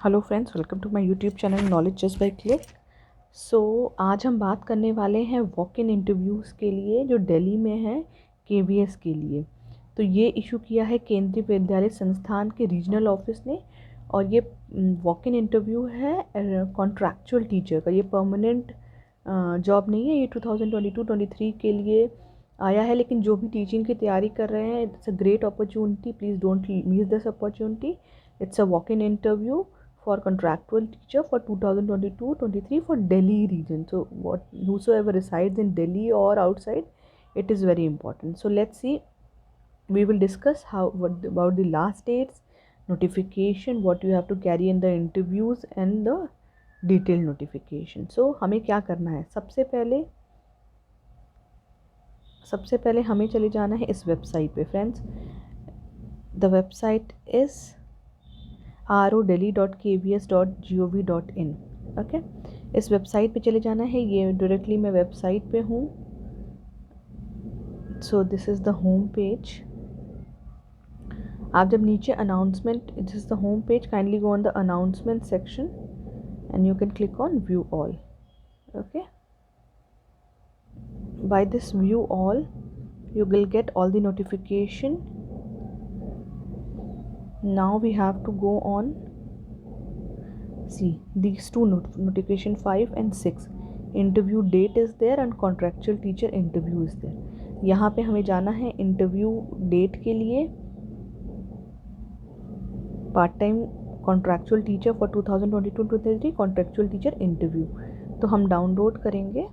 Hello friends, welcome to my YouTube channel knowledge just by click. So आज हम बात करने वाले हैं वॉक इन इंटरव्यूज़ के लिए जो दिल्ली में है केवीएस के लिए। तो ये इशू किया है केंद्रीय विद्यालय संस्थान के रीजनल ऑफिस ने। और ये वॉक इन इंटरव्यू है कॉन्ट्रैक्चुअल टीचर का। ये परमानेंट जॉब नहीं है। ये 2022-23 के लिए आया है, लेकिन जो भी टीचिंग की तैयारी कर रहे हैं, it's a great opportunity. Please don't miss this opportunity. It's a walk-in interview for contractual teacher for 2022-23 for Delhi region. So whosoever resides in Delhi or outside, it is very important. So let's see. We will discuss what about the last dates, notification, what you have to carry in the interviews, and the detailed notification. So हमें क्या करना है? सबसे पहले हमें चले जाना है इस वेबसाइट पे friends. The website is rodelhi.kvs.gov.in। Okay, इस वेबसाइट पे चले जाना है। ये डायरेक्टली मैं वेबसाइट पे हूँ। So this is the home page. आप जब नीचे announcement, this is the home page, kindly go on the announcement section and you can click on view all. Okay, by this view all you will get all the notification. Now we have to go on, see these two notification 5 and 6, interview date is there and contractual teacher interview is there. यहाँ पे हमें जाना है interview date के लिए, part time contractual teacher for 2022-23 contractual teacher interview. तो हम download करेंगे।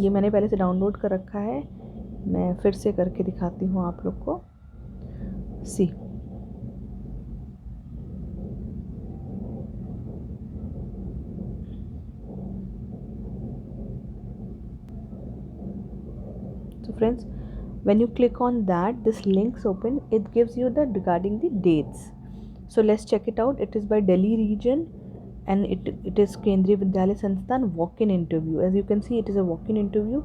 ये मैंने पहले से डाउनलोड कर रखा है, मैं फिर से करके दिखाती हूँ आप लोग को। सी so friends, when you click on that, this links open, it gives you the regarding the dates. So let's check it out. It is by Delhi region and it is Kendriya Vidyalaya Sansthan walk-in interview. As you can see, it is a walk-in interview.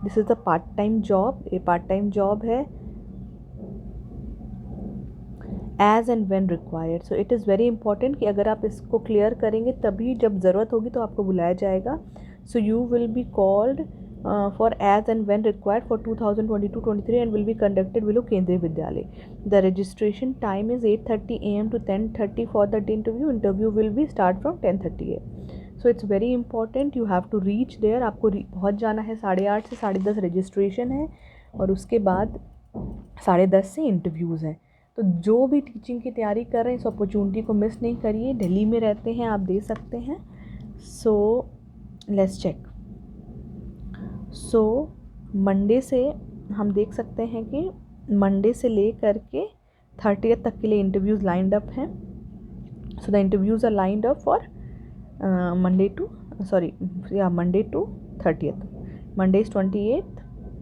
This is the part-time job. A part-time job है, as and when required. So it is very important कि अगर आप इसको clear करेंगे तभी जब ज़रूरत होगी तो आपको बुलाया जाएगा. So you will be called for as and when required for 2022-23 and will be conducted below Kendriya Vidyalay. The registration time is 8:30 AM to 10:30 for that interview. Interview will be start from 10:30 AM. So it's very important, you have to reach there. आपको पहुँच जाना है 8:30 से 10:30 registration है और उसके बाद 10:30 से इंटरव्यूज़ हैं. तो जो भी टीचिंग की तैयारी कर रहे हैं इस अपॉर्चुनिटी को मिस नहीं करिए। दिल्ली में रहते हैं, आप दे सकते हैं। So let's check. So Monday से हम देख सकते हैं कि मंडे से ले करके 30th तक के लिए इंटरव्यूज़ लाइंड अप हैं। So the interviews are lined up for Monday to 30th. Monday is 28th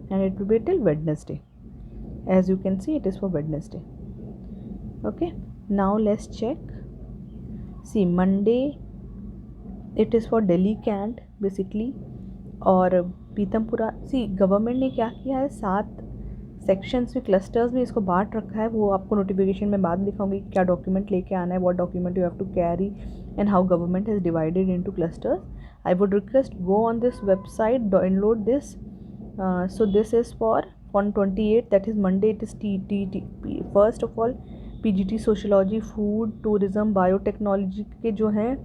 and it will be till Wednesday. As you can see, it is for Wednesday. Okay, now let's check. See, Monday it is for Delhi Cant basically और पीतमपुरा। सी government ने क्या किया है, 7 sections में, clusters में इसको बांट रखा है। वो आपको नोटिफिकेशन में बाद दिखाऊंगी क्या डॉक्यूमेंट लेके आना है, what document you have to carry and how government has divided into clusters. I would request go on this website, download this. So this is for on 28th, that is Monday. It is first of all PGT sociology, food, tourism, biotechnology के जो हैं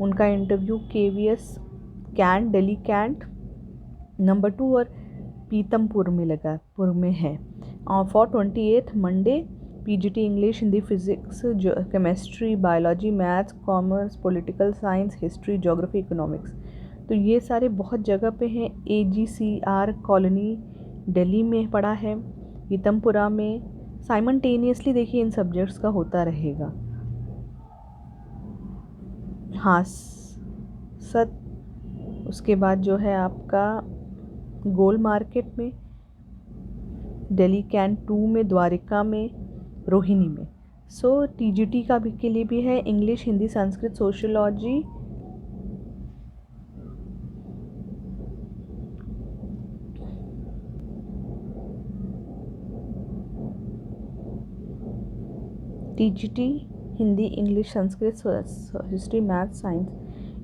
उनका interview KVS cantt, Delhi cantt number 2 और पीतमपुर में है। और for 28th Monday PGT English, Hindi, physics, chemistry, biology, maths, commerce, political science, history, geography, economics. तो ये सारे बहुत जगह पे हैं। AGCR कॉलोनी दिल्ली में पड़ा है, पीतमपुरा में। साइमल्टेनियसली देखिए इन सब्जेक्ट्स का होता रहेगा। हाँ उसके बाद जो है आपका गोल मार्केट में, दिल्ली कैंट 2 में, द्वारिका में, रोहिणी में। सो TGT का भी के लिए भी है, English, Hindi, Sanskrit, sociology, TGT Hindi, English, Sanskrit, history, math, science,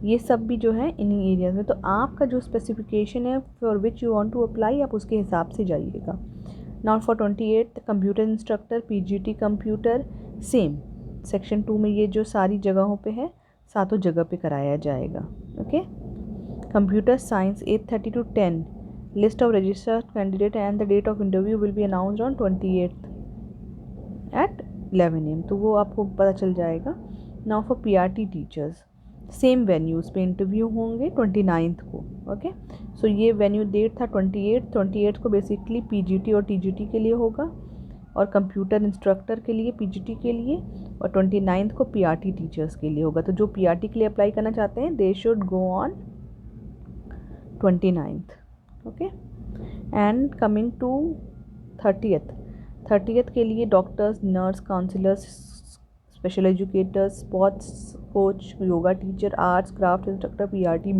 ये सब भी जो है इन्हीं एरियाज में। तो आपका जो स्पेसिफिकेशन है for which you want to apply, आप उसके हिसाब से जाइएगा। Now for 28 computer instructor, PGT computer, same section 2 में ये जो सारी जगहों पे है, सातों जगह पे कराया जाएगा। Okay. Computer science 8:30 to 10, list of registered candidate and the date of interview will be announced on 28 at 11 AM, तो वो आपको पता चल जाएगा। Now for PRT teachers, same venues पे इंटरव्यू होंगे 29 को। ओके। सो ये वेन्यू डेट था 28 को बेसिकली PGT और TGT के लिए होगा, और कंप्यूटर इंस्ट्रक्टर के लिए PGT के लिए, और 29 को PRT टीचर्स के लिए होगा। तो जो PRT के लिए अप्लाई करना चाहते हैं they should go on 29th। Okay. And coming to 30th के लिए doctors, nurse, counsellors, special educators, sports coach, yoga teacher, arts craft instructor, PRT,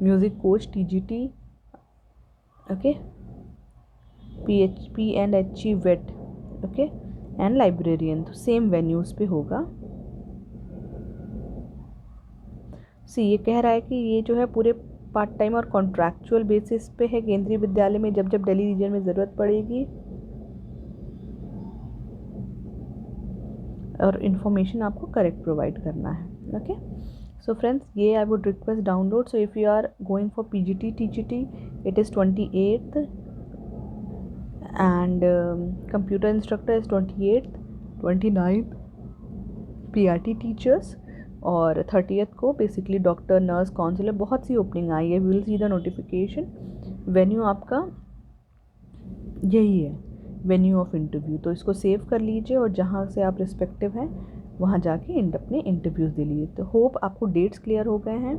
music coach, TGT, okay, PHP and HE weight, okay, and librarian. तो same venues पे होगा। ये कह रहा है कि ये जो है पूरे पार्ट टाइम और कॉन्ट्रैक्चुअल बेसिस पे है केंद्रीय विद्यालय में, जब जब दिल्ली रीजन में ज़रूरत पड़ेगी, और इन्फॉर्मेशन आपको करेक्ट प्रोवाइड करना है। ओके। सो फ्रेंड्स, ये I would request download. So if you are going for PGT TGT, it is 28th, and computer instructor is 28th, 29th PRT teachers, और 30th को बेसिकली डॉक्टर, नर्स, काउंसलर। बहुत सी opening आई है, we will see the notification. Venue आपका यही है, venue of interview. तो इसको सेव कर लीजिए, और जहाँ से आप रिस्पेक्टिव हैं वहाँ जाके अपने इंटरव्यूज़ दे लीजिए। तो होप आपको डेट्स क्लियर हो गए हैं।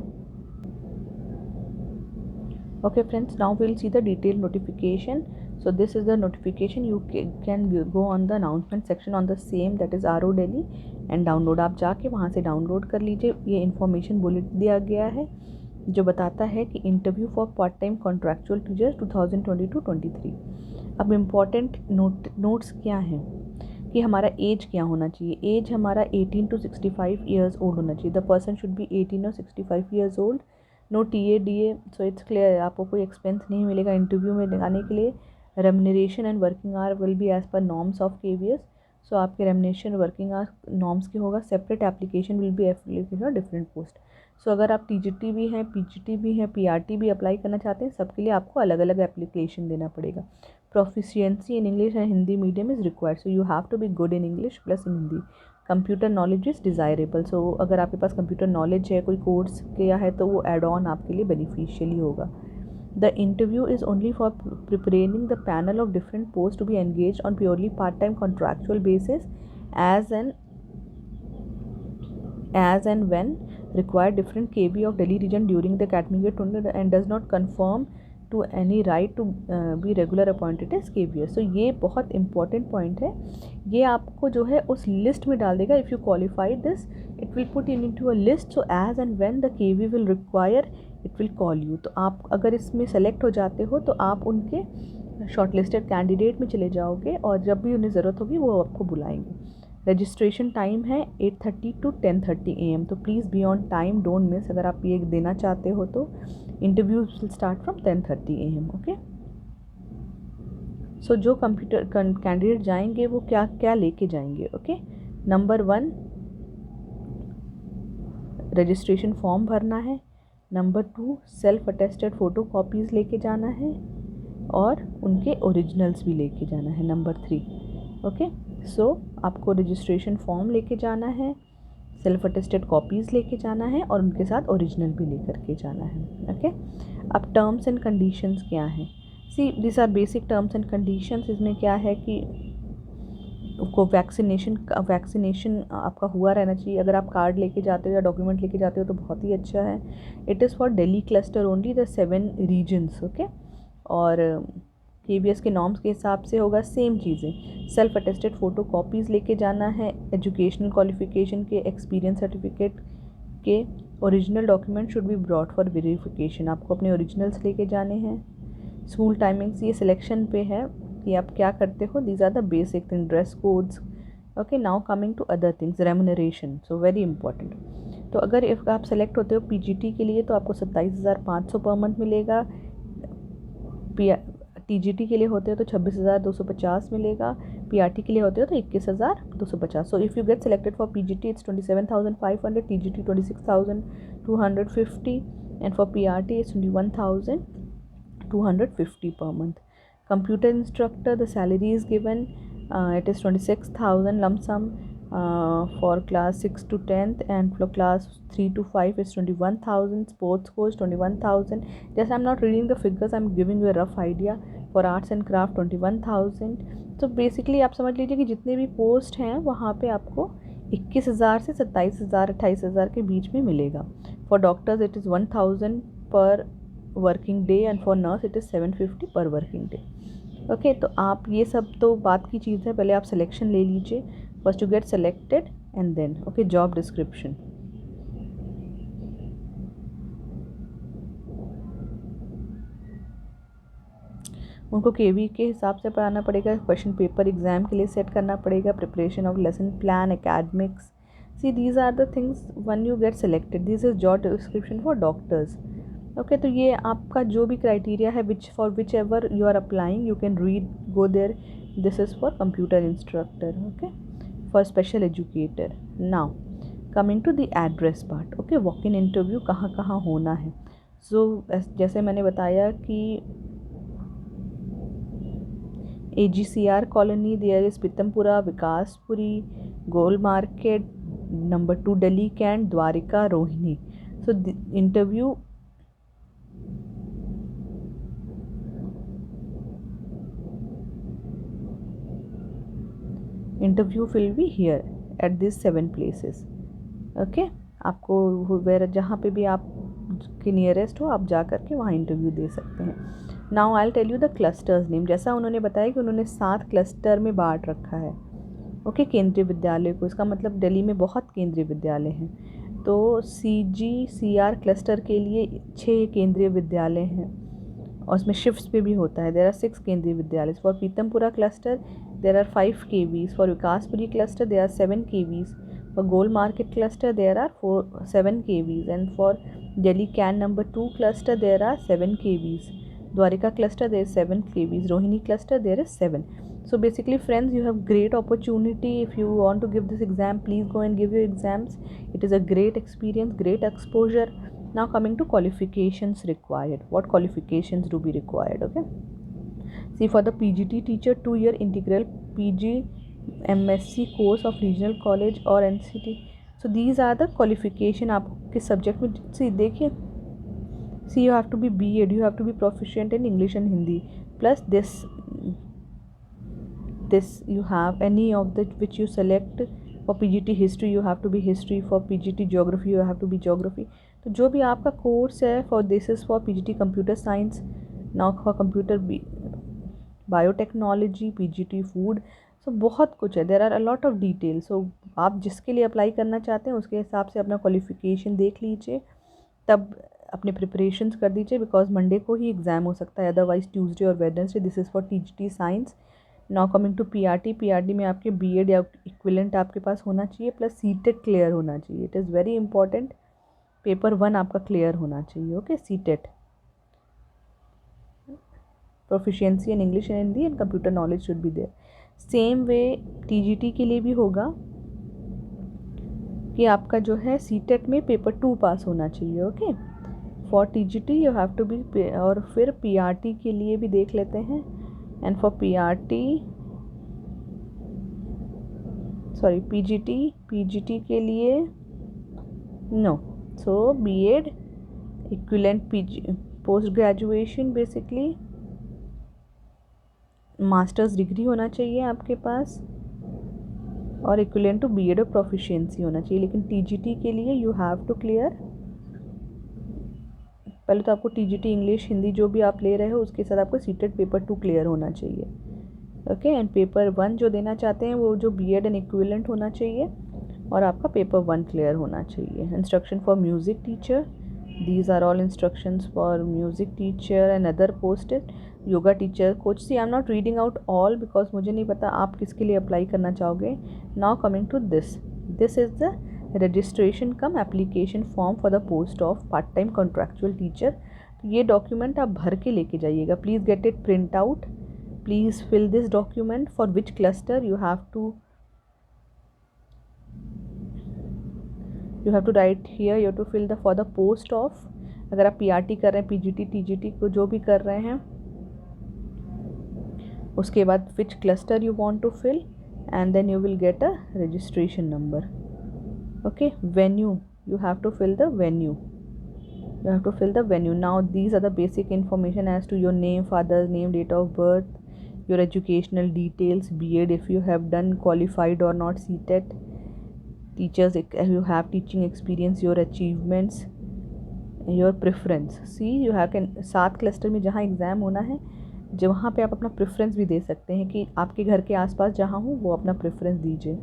Okay friends, now we'll see the detailed notification. So this is the notification. You can go on the announcement section on the same, that is RO Delhi, and download। आप जाके वहाँ से download कर लीजिए। ये इन्फॉर्मेशन बुलेट दिया गया है जो बताता है कि interview for part time contractual teachers 2022-23। अब इम्पॉर्टेंट नोट्स क्या हैं कि हमारा एज क्या होना चाहिए। एज हमारा 18 to 65 ईयर्स ओल्ड होना चाहिए। द पर्सन शुड बी 18 और 65 years old. No TA DA, so it's clear, आपको कोई एक्सपेंस नहीं मिलेगा इंटरव्यू में लगाने के लिए। Remuneration and working hour will be as per norms of KVS। So आपके रेमुनरेशन वर्किंग आवर नॉर्म्स के होगा। Separate application will be application और डिफरेंट पोस्ट। सो अगर आप TGT भी हैं, PGT भी हैं, PRT भी अप्लाई करना चाहते हैं, सबके लिए आपको अलग अलग एप्लीकेशन देना पड़ेगा। Proficiency in English and Hindi medium is required, so you have to be good in English plus in Hindi. Computer knowledge is desirable, so अगर आपके पास कंप्यूटर नॉलेज है, कोई कोर्स किया है, तो वो एड ऑन आपके लिए बेनिफिशियली होगा। The interview is only for preparing the panel of different post to be engage on purely part time contractual basis as and when required different KV of Delhi region during the academic year 20 and does not conform to any right to be regular appointed as KVS। तो ये बहुत important point है। ये आपको जो है उस list में डाल देगा। If you qualify this, it will put in to a list. So as and when the KV will require, it will call you. तो आप अगर इसमें सेलेक्ट हो जाते हो तो आप उनके शॉर्टलिस्टेड कैंडिडेट में चले जाओगे, और जब भी उन्हें ज़रूरत होगी वो आपको बुलाएंगे। रजिस्ट्रेशन टाइम है 8:30 to 10:30 AM, तो please be on time, don't miss. अगर आप ये देना चाहते हो तो interviews will start from 10:30 AM। Okay. So जो कंप्यूटर कैंडिडेट जाएंगे वो क्या क्या लेके जाएंगे। ओके। नंबर 1, रजिस्ट्रेशन फॉर्म भरना है। Number 2, self attested photo copies लेके जाना है, और उनके ओरिजिनल्स भी लेके जाना है। Number 3, okay. सो आपको रजिस्ट्रेशन फॉर्म लेके जाना है, सेल्फ अटेस्टेड कॉपीज़ लेके जाना है, और उनके साथ ओरिजिनल भी लेकर के जाना है। ओके। अब टर्म्स एंड कंडीशंस क्या हैं। See this are basic terms and conditions. इसमें क्या है कि को वैक्सीनेशन आपका हुआ रहना चाहिए। अगर आप कार्ड लेके जाते हो या डॉक्यूमेंट लेके जाते हो तो बहुत ही अच्छा है। It is for Delhi cluster only, the 7 regions. Okay. और KVS के नॉर्म्स के हिसाब से होगा। सेम चीज़ें, सेल्फ अटेस्टेड फ़ोटो कॉपीज़ लेके जाना है, एजुकेशनल क्वालिफिकेशन के, एक्सपीरियंस सर्टिफिकेट के, original document should be brought for verification. आपको अपने ओरिजिनल्स लेके जाने हैं। स्कूल टाइमिंग्स ये सिलेक्शन पे है कि आप क्या करते हो। These are the basic thing. Dress codes, okay, now coming to other things, remuneration, so very important. तो अगर इफ़ आप सेलेक्ट होते हो पीजीटी के लिए तो आपको 27,500 पर मंथ मिलेगा। टीजीटी के लिए होते हो तो 26,250 मिलेगा। पीआरटी के लिए होते हो तो 21,250। सो if you get selected for PGT it's 27,500, TGT 26,250 and for PRT it's 21,250 per month. Computer instructor, the salary is given, it is 26,000 lump sum for class 6 to 10th, and for class 3 to 5 is 21,000. Sports course 21,000. Just I'm not reading the figures, I'm giving you a rough idea. For arts and craft 21,000. तो basically आप समझ लीजिए कि जितने भी post हैं वहाँ पे आपको 21,000 से 27,000 28,000 के बीच में मिलेगा। फॉर डॉक्टर्स इट इज़ 1,000 पर working day and for nurse it is 750 पर वर्किंग डे। ओके, तो आप ये सब तो बात की चीज़ है, पहले आप सिलेक्शन ले लीजिए, first you get selected and then okay job description. उनको केवी के हिसाब से पढ़ाना पड़ेगा, क्वेश्चन पेपर एग्जाम के लिए सेट करना पड़ेगा, preparation of lesson plan, academics. See these are the things when you get selected, this is job description for doctors. Okay, तो ये आपका जो भी क्राइटेरिया है for which ever you are applying you can read, go there. This is for computer instructor, okay, for special educator. Now coming to the address part, okay, walk in interview कहाँ कहाँ होना है। सो जैसे मैंने बताया कि AGCR colony, there is Pitampura, Vikaspuri, Gol market, number 2 Delhi cantt, Dwarka, Rohini. So interview will be here at this 7 places. Okay, आपको where जहाँ पे भी आप के नियरेस्ट हो आप जा कर के वहाँ इंटरव्यू दे सकते हैं। Now I will tell you the clusters name. जैसा उन्होंने बताया कि उन्होंने 7 क्लस्टर में बांट रखा है, ओके, केंद्रीय विद्यालय को। इसका मतलब दिल्ली में बहुत केंद्रीय विद्यालय हैं। तो CGCR क्लस्टर के लिए 6 केंद्रीय विद्यालय हैं और उसमें शिफ्ट्स पे भी होता है। There are 6 Kendriya Vidyalaya. For Pitampura cluster there are 5 KVs, for Vikaspuri cluster there are 7 KVs, for Gold Market cluster there are 7 KVs, and for Delhi Can number 2 cluster there are 7 KVs, Dwarika cluster there is 7 KVs, Rohini cluster there is 7. So basically friends, you have great opportunity. If you want to give this exam, please go and give your exams. It is a great experience, great exposure. Now coming to qualifications required. What qualifications do be required? Okay, see, for the PGT teacher, 2-year integral PG MSc course of regional college और NCT. So these are the qualification आपके subject में। See देखिए, see you have to be B.Ed, you have to be proficient in English and Hindi, plus this you have any of the which you select. For PGT history you have to be history, for PGT geography you have to be geography. तो जो भी आपका course है, for this is for PGT computer science, now for computer biotechnology, PGT food. So बहुत कुछ है, there are a lot of detail. सो आप जिसके लिए अप्लाई करना चाहते हैं उसके हिसाब से अपना क्वालिफिकेशन देख लीजिए, तब अपने प्रिपरेशंस कर दीजिए, बिकॉज मंडे को ही एग्ज़ाम हो सकता है, अदरवाइज ट्यूसडे और Wednesday. This is for TGT science. Now coming to PRT में आपके B.Ed या इक्विवेलेंट आपके पास होना चाहिए, प्लस CTET क्लियर होना चाहिए। It is very important, paper 1 आपका क्लियर होना चाहिए। Okay, CTET, proficiency in English and Hindi and computer knowledge should be there. Same way TGT के लिए भी होगा कि आपका जो है CTET में पेपर 2 पास होना चाहिए। Okay, for TGT you have to be, और फिर PRT के लिए भी देख लेते हैं। एंड फॉर PGT के लिए नो, सो B.Ed equivalent PG post graduation, basically masters degree होना चाहिए आपके पास, और इक्विवेलेंट टू B.Ed और प्रोफिशिएंसी होना चाहिए। लेकिन TGT के लिए यू हैव टू क्लियर, पहले तो आपको TGT इंग्लिश हिंदी जो भी आप ले रहे हो उसके साथ आपको CTET पेपर 2 क्लियर होना चाहिए। ओके, एंड पेपर 1 जो देना चाहते हैं वो जो B.Ed एंड इक्विवेलेंट होना चाहिए, और आपका पेपर 1 क्लियर होना चाहिए। Instruction for music teacher, these are all instructions for music teacher and other posted. Yoga teacher, coach. See I am not reading out all because मुझे नहीं पता आप किसके लिए अप्लाई करना चाहोगे. Now coming to this is the registration cum application form for the post of part time contractual teacher. ये document आप भर के लेके जाइएगा. Please get it print out. Please fill this document. For which cluster you have to write here. You have to fill the for the post of. अगर आप PRT कर रहे हैं, PGT TGT को जो भी कर रहे हैं, उसके बाद which cluster you want to fill and then you will get a registration number. Okay. Venue, you have to fill the venue. Now these are the basic information as to your name, father's name, date of birth, your educational details, B.Ed if you have done, qualified or not, CTET, teachers if you have teaching experience, your achievements, your preference. See you have 7 cluster में जहाँ exam होना है, जो वहाँ पे आप अपना preference भी दे सकते हैं कि आपके घर के आसपास जहाँ हो वो अपना प्रेफरेंस दीजिए.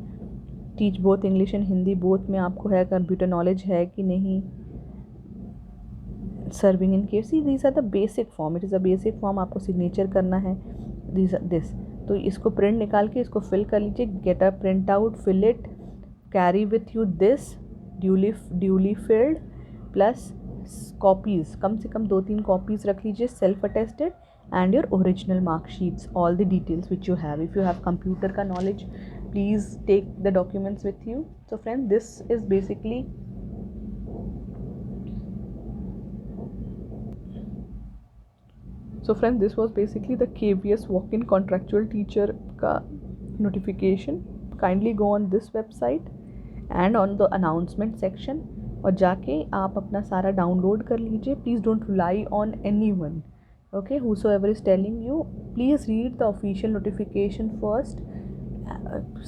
Teach both English and Hindi, both में आपको है, कंप्यूटर नॉलेज है कि नहीं, serving in KFC. These are the basic form. It is a basic form. आपको सिग्नेचर करना है. दिस तो इसको प्रिंट निकाल के इसको फिल कर लीजिए. Get a print out, fill it, carry with you this duly filled plus copies, कम से कम 2-3 कॉपीज़ रख लीजिए, self attested, and your original mark sheets, all the details which you have. If you have computer ka knowledge, please take the documents with you. So friends, this is basically this was basically the KVS walk-in contractual teacher ka notification. Kindly go on this website and on the announcement section और जाके आप अपना सारा download कर लीजिए. Please don't rely on anyone. Okay, whosoever is telling you, please read the official notification first,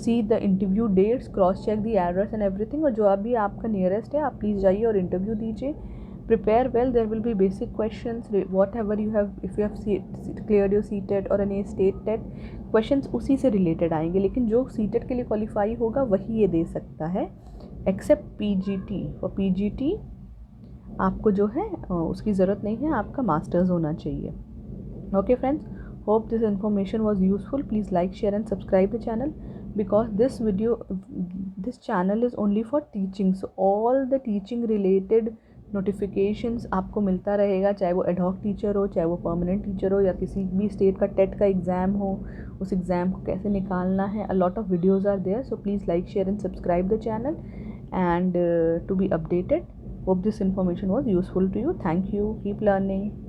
see the interview dates, cross check the address and everything. और जो अभी आपका nearest है, आप प्लीज़ जाइए और इंटरव्यू दीजिए. prepare well. There will be basic questions, whatever you have. If you have cleared your CTET or any state TET, questions उसी से related आएंगे. लेकिन जो CTET के लिए क्वालिफाई होगा वही ये दे सकता है, except PGT. और PGT आपको जो है उसकी ज़रूरत नहीं है, आपका मास्टर्स होना चाहिए. Okay friends, hope this information was useful. Please like, share and subscribe the channel because this channel is only for teaching. So all the teaching related notifications आपको मिलता रहेगा, चाहे वो एडहॉक टीचर हो, चाहे वो परमानेंट टीचर हो, या किसी भी स्टेट का टेट का एग्ज़ाम हो, उस एग्ज़ाम को कैसे निकालना है. A lot of videos are there. So please like, share and subscribe the channel and to be updated. Hope this information was useful to you. Thank you. Keep learning.